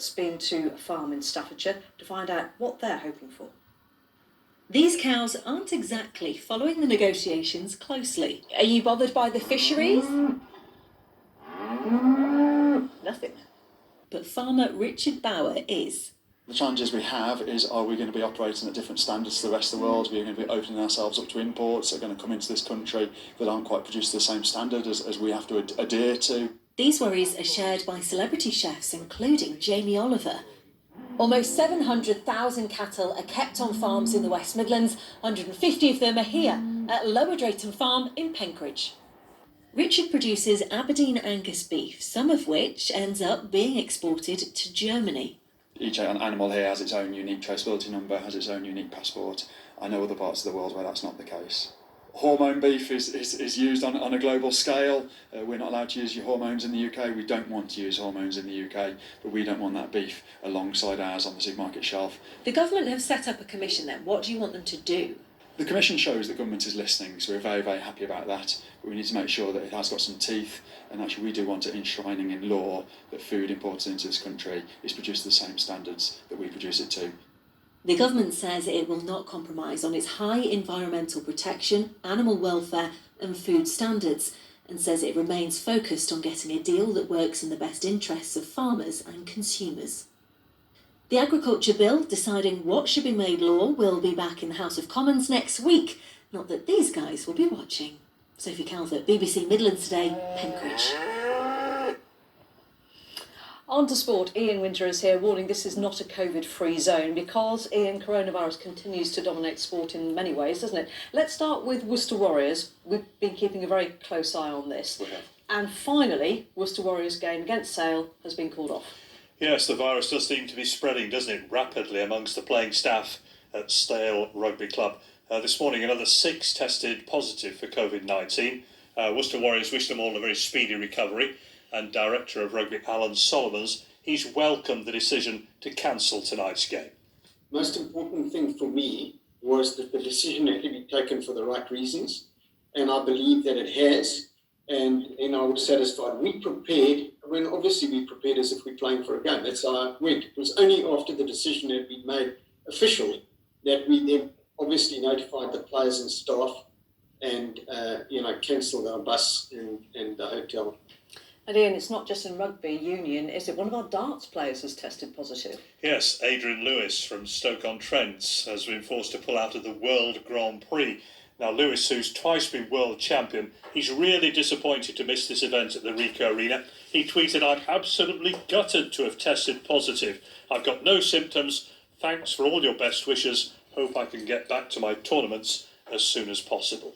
Robert's been to a farm in Staffordshire to find out what they're hoping for. These cows aren't exactly following the negotiations closely. Are you bothered by the fisheries? Nothing. But farmer Richard Bauer is. The challenges we have is, are we going to be operating at different standards to the rest of the world? We're going to be opening ourselves up to imports that are going to come into this country that aren't quite produced to the same standard as we have to adhere to. These worries are shared by celebrity chefs, including Jamie Oliver. Almost 700,000 cattle are kept on farms in the West Midlands. 150 of them are here at Lower Drayton Farm in Penkridge. Richard produces Aberdeen Angus beef, some of which ends up being exported to Germany. Each animal here has its own unique traceability number, has its own unique passport. I know other parts of the world where that's not the case. Hormone beef is used on a global scale. We're not allowed to use your hormones in the UK. We don't want to use hormones in the UK, but we don't want that beef alongside ours on the supermarket shelf. The government have set up a commission then. What do you want them to do? The Commission shows that government is listening, so we're very, very happy about that. But we need to make sure that it has got some teeth, and actually we do want it enshrining in law that food imported into this country is produced to the same standards that we produce it to. The government says it will not compromise on its high environmental protection, animal welfare and food standards, and says it remains focused on getting a deal that works in the best interests of farmers and consumers. The Agriculture Bill, deciding what should be made law, will be back in the House of Commons next week. Not that these guys will be watching. Sophie Calvert, BBC Midlands Today, Penkridge. On to sport, Ian Winter is here warning this is not a COVID-free zone because, Ian, coronavirus continues to dominate sport in many ways, doesn't it? Let's start with Worcester Warriors. We've been keeping a very close eye on this. We have. And finally, Worcester Warriors' game against Sale has been called off. Yes, the virus does seem to be spreading, doesn't it, rapidly amongst the playing staff at Stale Rugby Club. This morning, another 6 tested positive for COVID-19. Worcester Warriors wish them all a very speedy recovery. And Director of Rugby, Alan Solomons, he's welcomed the decision to cancel tonight's game. Most important thing for me was that the decision had to be taken for the right reasons, and I believe that it has. And I was satisfied. We prepared, obviously we prepared as if we're playing for a game. That's how it went. It was only after the decision had been made officially that we then obviously notified the players and staff and, cancelled our bus and the hotel. And Ian, it's not just in rugby union, is it? One of our darts players has tested positive. Yes, Adrian Lewis from Stoke-on-Trent has been forced to pull out of the World Grand Prix. Now, Lewis, who's twice been world champion, he's really disappointed to miss this event at the Ricoh Arena. He tweeted, "I'm absolutely gutted to have tested positive. I've got no symptoms. Thanks for all your best wishes. Hope I can get back to my tournaments as soon as possible."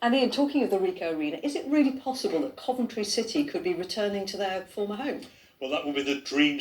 And Ian, talking of the Ricoh Arena, is it really possible that Coventry City could be returning to their former home? Well, that will be the dream